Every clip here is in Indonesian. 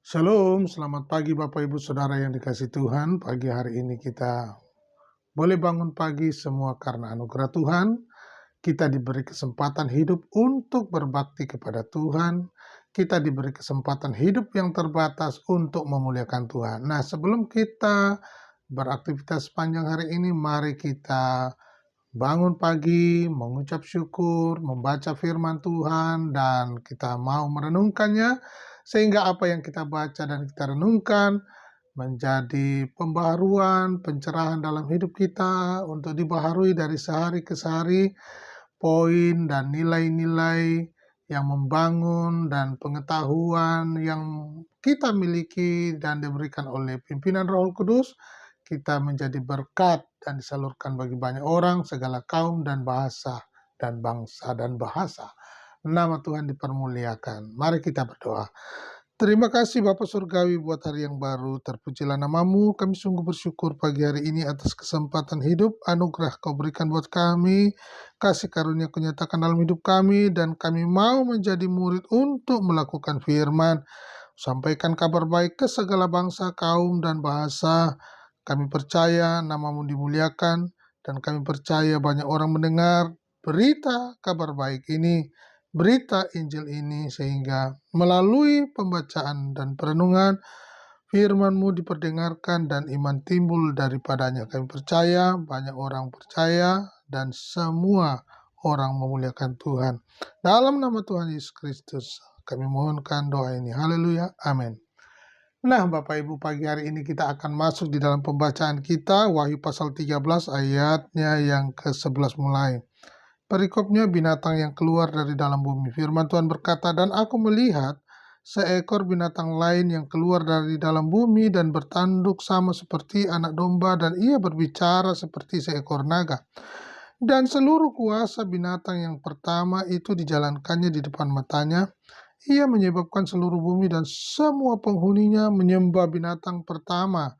Shalom, selamat pagi Bapak Ibu Saudara yang dikasihi Tuhan. Pagi hari ini kita boleh bangun pagi semua karena anugerah Tuhan. Kita diberi kesempatan hidup untuk berbakti kepada Tuhan. Kita diberi kesempatan hidup yang terbatas untuk memuliakan Tuhan. Nah, sebelum kita beraktivitas sepanjang hari ini, mari kita bangun pagi, mengucap syukur, membaca firman Tuhan, dan kita mau merenungkannya, sehingga apa yang kita baca dan kita renungkan menjadi pembaharuan, pencerahan dalam hidup kita untuk dibaharui dari sehari ke sehari, poin dan nilai-nilai yang membangun dan pengetahuan yang kita miliki dan diberikan oleh pimpinan Roh Kudus, kita menjadi berkat dan disalurkan bagi banyak orang, segala kaum dan bahasa dan bangsa dan bahasa. Nama Tuhan dipermuliakan. Mari kita berdoa. Terima kasih Bapa Surgawi buat hari yang baru. Terpujilah namamu. Kami sungguh bersyukur pagi hari ini atas kesempatan hidup, anugerah kau berikan buat kami. Kasih karunia kau nyatakan dalam hidup kami. Dan kami mau menjadi murid untuk melakukan firman. Sampaikan kabar baik ke segala bangsa, kaum, dan bahasa. Kami percaya namamu dimuliakan. Dan kami percaya banyak orang mendengar berita kabar baik ini, berita Injil ini, sehingga melalui pembacaan dan perenungan firman-Mu diperdengarkan dan iman timbul daripadanya. Kami percaya, banyak orang percaya, dan semua orang memuliakan Tuhan. Dalam nama Tuhan Yesus Kristus, kami mohonkan doa ini. Haleluya. Amin. Nah, Bapak Ibu, pagi hari ini kita akan masuk di dalam pembacaan kita, Wahyu pasal 13 ayatnya yang ke-11 mulai. Perikopnya binatang yang keluar dari dalam bumi. Firman Tuhan berkata, dan aku melihat seekor binatang lain yang keluar dari dalam bumi dan bertanduk sama seperti anak domba, dan ia berbicara seperti seekor naga. Dan seluruh kuasa binatang yang pertama itu dijalankannya di depan matanya. Ia menyebabkan seluruh bumi dan semua penghuninya menyembah binatang pertama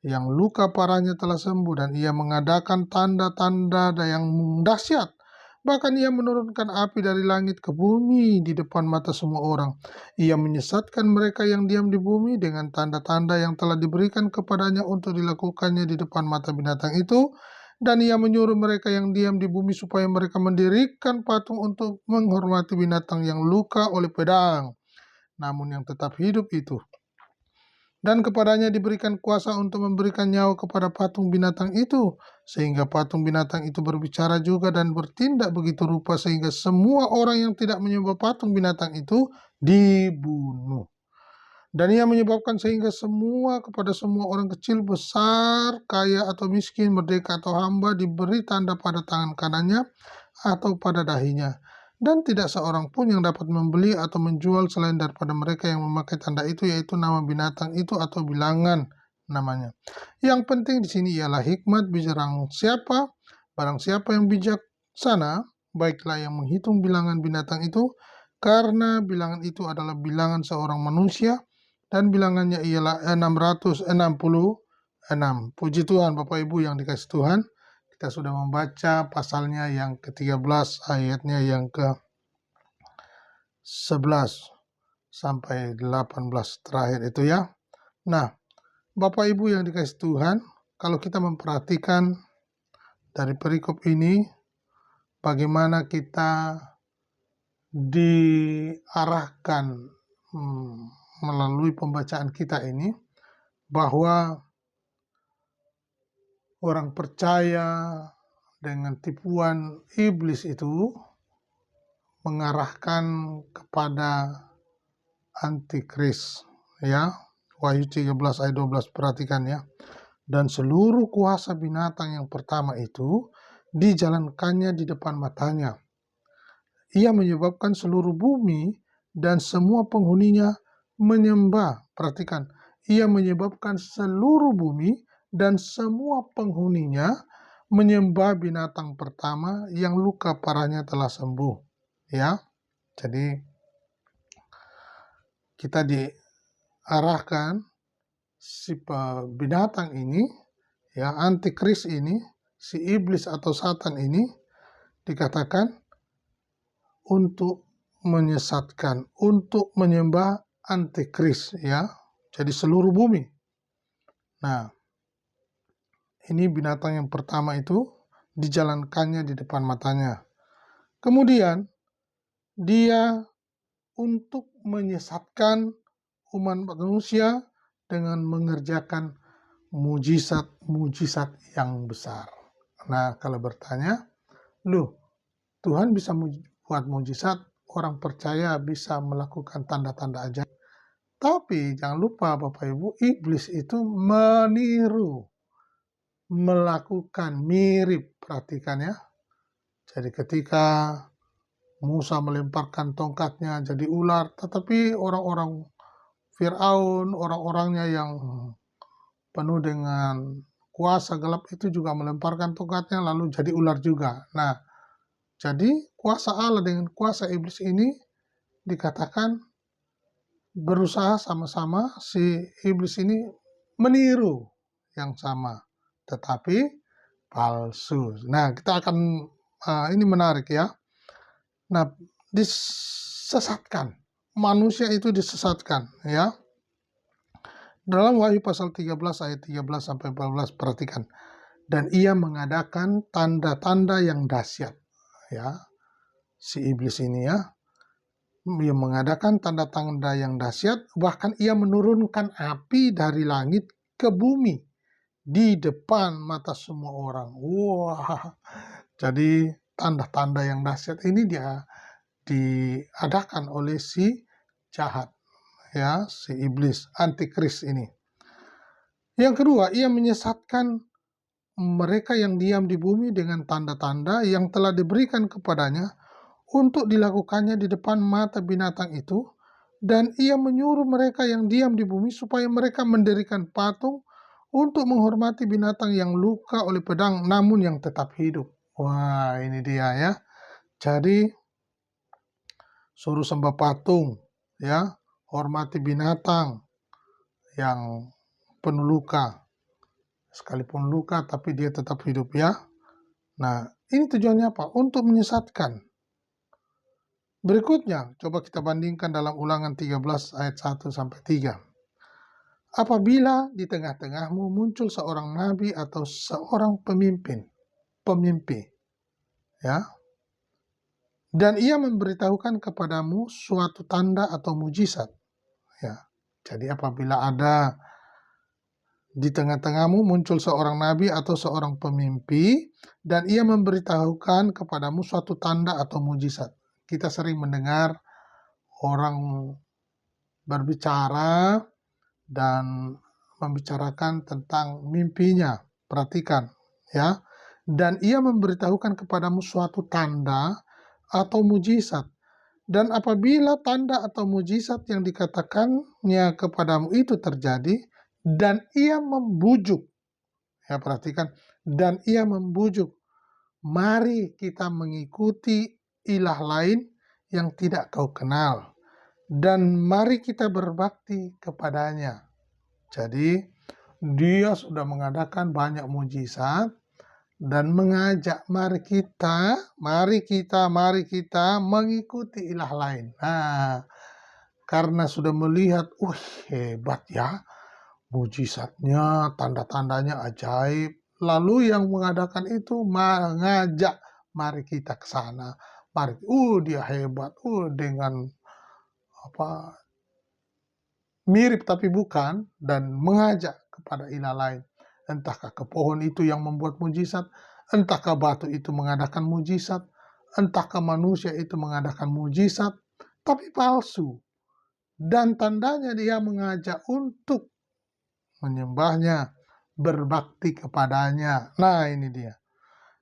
yang luka parahnya telah sembuh, dan ia mengadakan tanda-tanda yang dahsyat. Bahkan ia menurunkan api dari langit ke bumi di depan mata semua orang. Ia menyesatkan mereka yang diam di bumi dengan tanda-tanda yang telah diberikan kepadanya untuk dilakukannya di depan mata binatang itu. Dan ia menyuruh mereka yang diam di bumi supaya mereka mendirikan patung untuk menghormati binatang yang luka oleh pedang, namun yang tetap hidup itu. Dan kepadanya diberikan kuasa untuk memberikan nyawa kepada patung binatang itu, sehingga patung binatang itu berbicara juga dan bertindak begitu rupa, sehingga semua orang yang tidak menyembah patung binatang itu dibunuh. Dan ia menyebabkan sehingga kepada semua orang kecil, besar, kaya atau miskin, merdeka atau hamba, diberi tanda pada tangan kanannya atau pada dahinya. Dan tidak seorang pun yang dapat membeli atau menjual selain daripada mereka yang memakai tanda itu, yaitu nama binatang itu atau bilangan namanya. Yang penting di sini ialah hikmat barang siapa yang bijaksana, baiklah yang menghitung bilangan binatang itu, karena bilangan itu adalah bilangan seorang manusia, dan bilangannya ialah 666. Puji Tuhan Bapak Ibu yang dikasihi Tuhan. Kita sudah membaca pasalnya yang ke-13 ayatnya yang ke-11 sampai 18 terakhir itu ya. Nah, Bapak Ibu yang dikasihi Tuhan, kalau kita memperhatikan dari perikop ini, bagaimana kita diarahkan melalui pembacaan kita ini, bahwa orang percaya dengan tipuan iblis itu mengarahkan kepada antikris, ya. Wahyu 13 ayat 12, perhatikan ya. Dan seluruh kuasa binatang yang pertama itu dijalankannya di depan matanya. Ia menyebabkan seluruh bumi dan semua penghuninya menyembah. Perhatikan, ia menyebabkan seluruh bumi dan semua penghuninya menyembah binatang pertama yang luka parahnya telah sembuh. Ya, jadi kita diarahkan si binatang ini, ya, antikris ini, si iblis atau satan ini, dikatakan untuk menyesatkan, untuk menyembah antikris, ya. jadi seluruh bumi. Nah, ini binatang yang pertama itu dijalankannya di depan matanya. Kemudian dia untuk menyesatkan umat manusia dengan mengerjakan mujizat-mujizat yang besar. Nah, kalau bertanya, loh, Tuhan bisa buat mujizat, orang percaya bisa melakukan tanda-tanda ajaib. Tapi jangan lupa Bapak Ibu, iblis itu meniru, melakukan mirip. Perhatikan ya. Jadi ketika Musa melemparkan tongkatnya jadi ular, tetapi orang-orang Firaun, orang-orangnya yang penuh dengan kuasa gelap itu juga melemparkan tongkatnya lalu jadi ular juga. Nah, jadi kuasa Allah dengan kuasa iblis ini dikatakan berusaha sama-sama si iblis ini meniru yang sama, tetapi palsu. Nah, kita akan ini menarik ya. Nah, disesatkan. Manusia itu disesatkan ya. Dalam Wahyu pasal 13 ayat 13 sampai 14 perhatikan. Dan ia mengadakan tanda-tanda yang dahsyat ya. Si iblis ini ya. Ia mengadakan tanda-tanda yang dahsyat, bahkan ia menurunkan api dari langit ke bumi di depan mata semua orang. Wah. Jadi tanda-tanda yang dahsyat ini dia diadakan oleh si jahat ya, si iblis, antikris ini. Yang kedua, ia menyesatkan mereka yang diam di bumi dengan tanda-tanda yang telah diberikan kepadanya untuk dilakukannya di depan mata binatang itu, dan ia menyuruh mereka yang diam di bumi supaya mereka mendirikan patung untuk menghormati binatang yang luka oleh pedang namun yang tetap hidup. Wah, ini dia ya. Jadi suruh sembah patung ya, hormati binatang yang penuh luka. Sekalipun luka tapi dia tetap hidup ya. Nah, ini tujuannya apa? Untuk menyesatkan. Berikutnya, coba kita bandingkan dalam Ulangan 13 ayat 1 sampai 3. Apabila di tengah-tengahmu muncul seorang nabi atau seorang pemimpi, ya, dan ia memberitahukan kepadamu suatu tanda atau mujizat, ya. Jadi apabila ada di tengah-tengahmu muncul seorang nabi atau seorang pemimpi, dan ia memberitahukan kepadamu suatu tanda atau mujizat. Kita sering mendengar orang berbicara dan membicarakan tentang mimpinya. Perhatikan ya. Dan ia memberitahukan kepadamu suatu tanda atau mujizat. Dan apabila tanda atau mujizat yang dikatakannya kepadamu itu terjadi, dan ia membujuk, ya perhatikan, dan ia membujuk, mari kita mengikuti ilah lain yang tidak kau kenal, dan mari kita berbakti kepadanya. Jadi dia sudah mengadakan banyak mujizat dan mengajak mari kita mengikuti ilah lain. Nah, karena sudah melihat, hebat ya, mujizatnya, tanda-tandanya ajaib. Lalu yang mengadakan itu mengajak mari kita ke sana. Mari, dia hebat, dengan mirip tapi bukan, dan mengajak kepada ilah lain. Entahkah ke pohon itu yang membuat mujizat, entahkah batu itu mengadakan mujizat, entahkah manusia itu mengadakan mujizat, tapi palsu. Dan tandanya dia mengajak untuk menyembahnya, berbakti kepadanya. Nah, ini dia.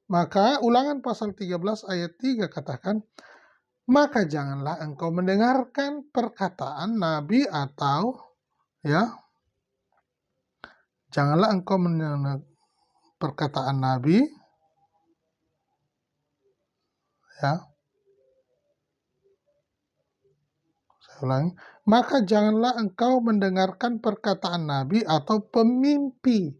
Maka Ulangan pasal 13 ayat 3 katakan, maka janganlah engkau mendengarkan perkataan nabi atau janganlah engkau mendengar perkataan nabi ya. Saya ulangi. Maka janganlah engkau mendengarkan perkataan nabi atau pemimpi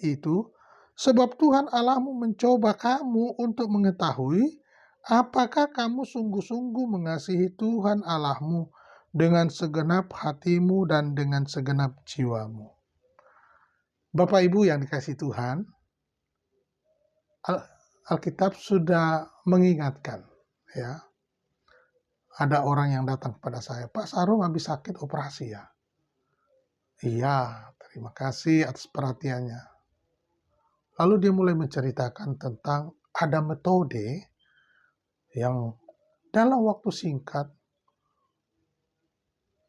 itu, sebab Tuhan Allahmu mencoba kamu untuk mengetahui apakah kamu sungguh-sungguh mengasihi Tuhan Allahmu dengan segenap hatimu dan dengan segenap jiwamu. Bapak Ibu yang dikasihi Tuhan, Alkitab sudah mengingatkan, ya. Ada orang yang datang kepada saya, Pak Sarung habis sakit operasi ya. Iya, terima kasih atas perhatiannya. Lalu dia mulai menceritakan tentang ada metode yang dalam waktu singkat,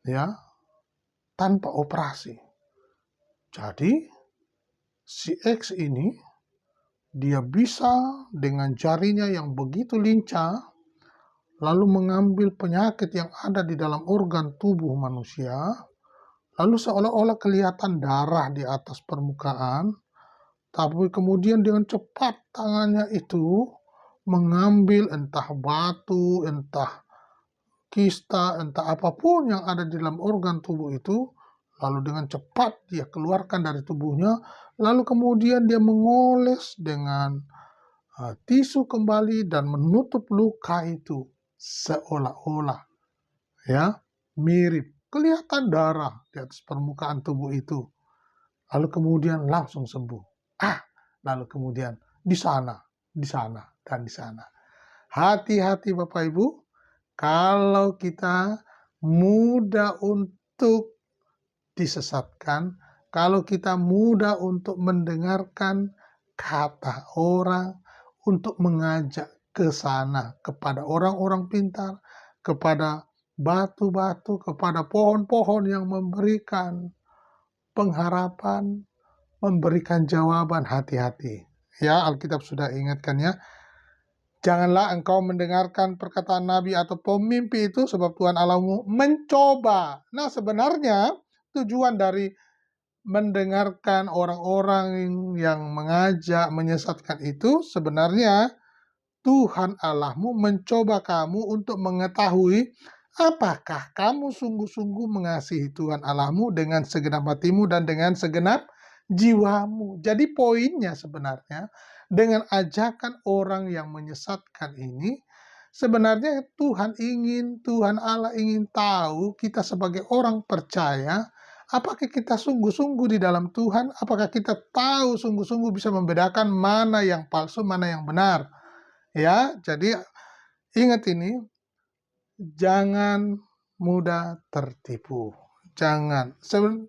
ya, tanpa operasi. Jadi si X ini dia bisa dengan jarinya yang begitu lincah lalu mengambil penyakit yang ada di dalam organ tubuh manusia, lalu seolah-olah kelihatan darah di atas permukaan, tapi kemudian dengan cepat tangannya itu mengambil entah batu, entah kista, entah apapun yang ada di dalam organ tubuh itu, lalu dengan cepat dia keluarkan dari tubuhnya, lalu kemudian dia mengoles dengan tisu kembali dan menutup luka itu seolah-olah, ya, mirip kelihatan darah di atas permukaan tubuh itu, lalu kemudian langsung sembuh. Lalu kemudian di sana, dan di sana. Hati-hati Bapak Ibu, kalau kita mudah untuk disesatkan, kalau kita mudah untuk mendengarkan kata orang, untuk mengajak ke sana kepada orang-orang pintar, kepada batu-batu, kepada pohon-pohon yang memberikan pengharapan, memberikan jawaban, hati-hati. Ya, Alkitab sudah ingatkan ya. Janganlah engkau mendengarkan perkataan nabi atau pemimpi itu, sebab Tuhan Allahmu mencoba. Nah, sebenarnya tujuan dari mendengarkan orang-orang yang mengajak, menyesatkan itu, sebenarnya Tuhan Allahmu mencoba kamu untuk mengetahui apakah kamu sungguh-sungguh mengasihi Tuhan Allahmu dengan segenap hatimu dan dengan segenap jiwamu. Jadi poinnya sebenarnya dengan ajakan orang yang menyesatkan ini, sebenarnya Tuhan Allah ingin tahu kita sebagai orang percaya, apakah kita sungguh-sungguh di dalam Tuhan, apakah kita tahu sungguh-sungguh bisa membedakan mana yang palsu, mana yang benar. Ya, jadi ingat ini, jangan mudah tertipu. Jangan.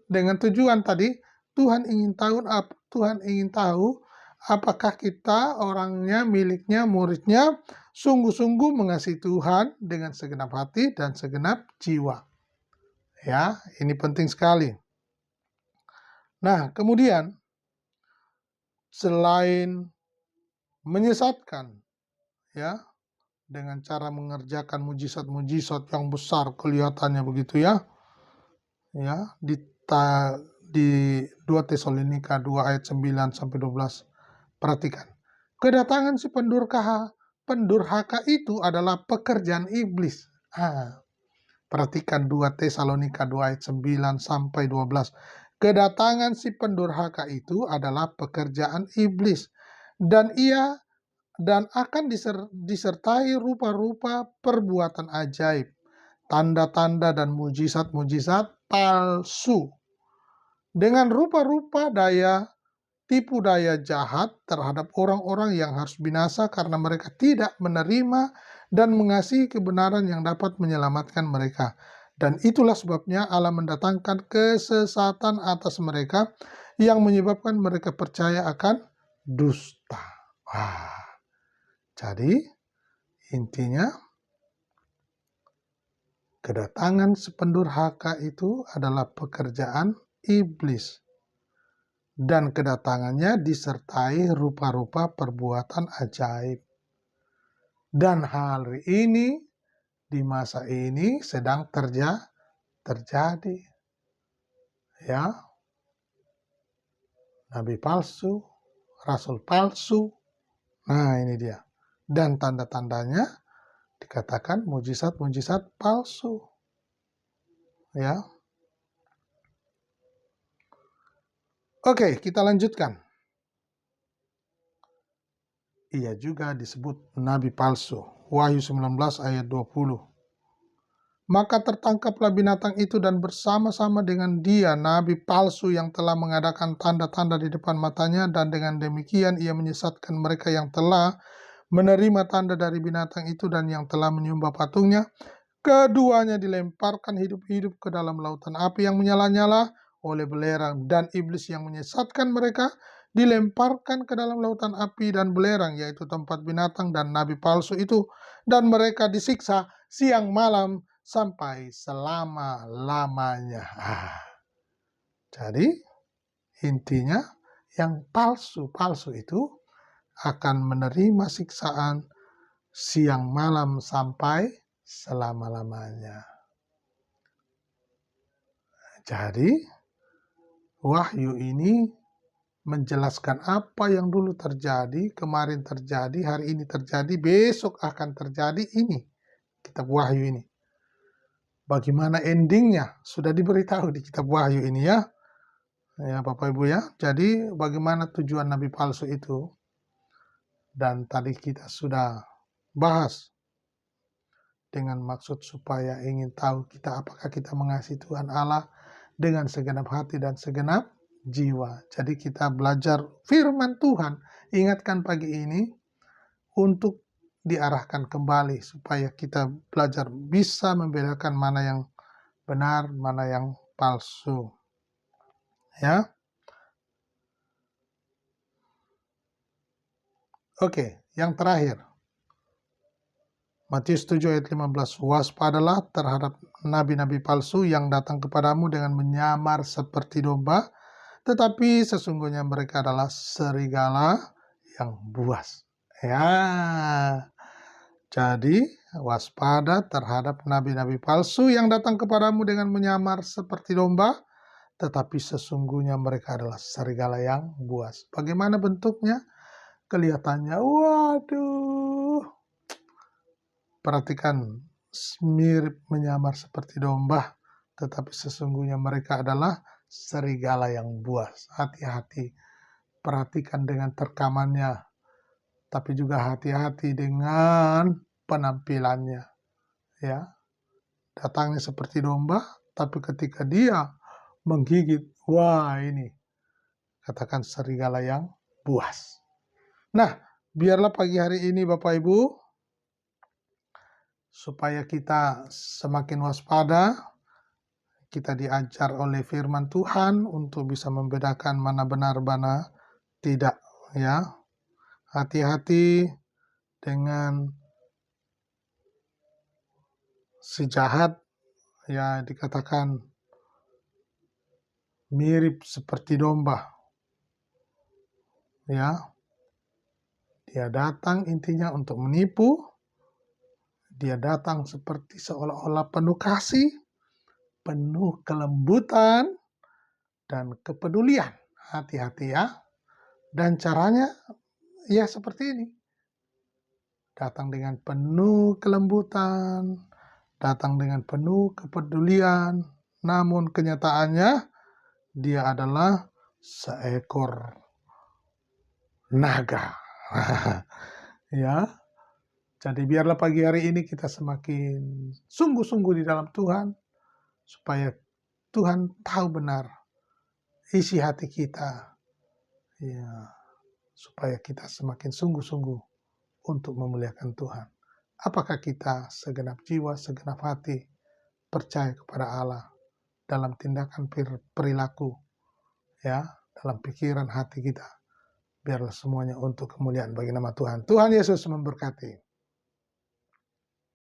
Dengan tujuan tadi, Tuhan ingin tahu apakah kita orangnya, miliknya, muridnya sungguh-sungguh mengasihi Tuhan dengan segenap hati dan segenap jiwa. Ya, ini penting sekali. Nah, kemudian selain menyesatkan, ya, dengan cara mengerjakan mujizat-mujizat yang besar kelihatannya begitu ya. Ya, di 2 Tesalonika 2 ayat 9 sampai 12. Perhatikan. Kedatangan si pendurhaka itu adalah pekerjaan iblis. Perhatikan 2 Tesalonika 2 ayat 9 sampai 12. Kedatangan si pendurhaka itu adalah pekerjaan iblis, dan akan disertai rupa-rupa perbuatan ajaib, tanda-tanda dan mujizat-mujizat palsu, dengan rupa-rupa tipu daya jahat terhadap orang-orang yang harus binasa karena mereka tidak menerima dan mengasihi kebenaran yang dapat menyelamatkan mereka. Dan itulah sebabnya Allah mendatangkan kesesatan atas mereka yang menyebabkan mereka percaya akan dusta. Jadi, intinya, kedatangan si pendurhaka itu adalah pekerjaan iblis. Dan kedatangannya disertai rupa-rupa perbuatan ajaib. Dan hal ini di masa ini sedang terjadi. Ya, nabi palsu, rasul palsu. Nah, ini dia. Dan tanda-tandanya dikatakan mujizat-mujizat palsu. Ya. Oke, kita lanjutkan. Ia juga disebut nabi palsu. Wahyu 19 ayat 20. Maka tertangkaplah binatang itu dan bersama-sama dengan dia nabi palsu yang telah mengadakan tanda-tanda di depan matanya, dan dengan demikian ia menyesatkan mereka yang telah menerima tanda dari binatang itu dan yang telah menyembah patungnya. Keduanya dilemparkan hidup-hidup ke dalam lautan api yang menyala-nyala oleh belerang, dan iblis yang menyesatkan mereka dilemparkan ke dalam lautan api dan belerang, yaitu tempat binatang dan nabi palsu itu, dan mereka disiksa siang malam sampai selama-lamanya. Jadi intinya yang palsu-palsu itu akan menerima siksaan siang malam sampai selama-lamanya. Jadi wahyu ini menjelaskan apa yang dulu terjadi, kemarin terjadi, hari ini terjadi, besok akan terjadi. Ini kitab Wahyu ini. Bagaimana endingnya sudah diberitahu di kitab Wahyu ini ya. Ya Bapak Ibu ya. Jadi bagaimana tujuan nabi palsu itu. Dan tadi kita sudah bahas dengan maksud supaya ingin tahu kita apakah kita mengasihi Tuhan Allah dengan segenap hati dan segenap jiwa. Jadi kita belajar firman Tuhan. Ingatkan pagi ini untuk diarahkan kembali supaya kita belajar bisa membedakan mana yang benar, mana yang palsu. Ya. Oke, yang terakhir. Matius 7 ayat 15. Waspadalah terhadap nabi-nabi palsu yang datang kepadamu dengan menyamar seperti domba, tetapi sesungguhnya mereka adalah serigala yang buas. Ya. Jadi, waspada terhadap nabi-nabi palsu yang datang kepadamu dengan menyamar seperti domba, tetapi sesungguhnya mereka adalah serigala yang buas. Bagaimana bentuknya? Kelihatannya, waduh. Perhatikan, mirip menyamar seperti domba, tetapi sesungguhnya mereka adalah serigala yang buas. Hati-hati, perhatikan dengan terkamannya. Tapi juga hati-hati dengan penampilannya. Ya, datangnya seperti domba, tapi ketika dia menggigit, wah ini, katakan serigala yang buas. Nah, biarlah pagi hari ini Bapak Ibu, supaya kita semakin waspada, kita diajar oleh firman Tuhan untuk bisa membedakan mana benar, mana tidak. Ya, hati-hati dengan si jahat, ya dikatakan mirip seperti domba. Ya, dia datang intinya untuk menipu. Dia datang seperti seolah-olah penuh kasih, penuh kelembutan dan kepedulian. Hati-hati ya. Dan caranya ya seperti ini. Datang dengan penuh kelembutan, datang dengan penuh kepedulian, namun kenyataannya dia adalah seekor naga. Ya. Jadi biarlah pagi hari ini kita semakin sungguh-sungguh di dalam Tuhan, supaya Tuhan tahu benar isi hati kita. Ya, supaya kita semakin sungguh-sungguh untuk memuliakan Tuhan. Apakah kita segenap jiwa, segenap hati percaya kepada Allah dalam tindakan perilaku, ya, dalam pikiran hati kita. Biarlah semuanya untuk kemuliaan bagi nama Tuhan. Tuhan Yesus memberkati.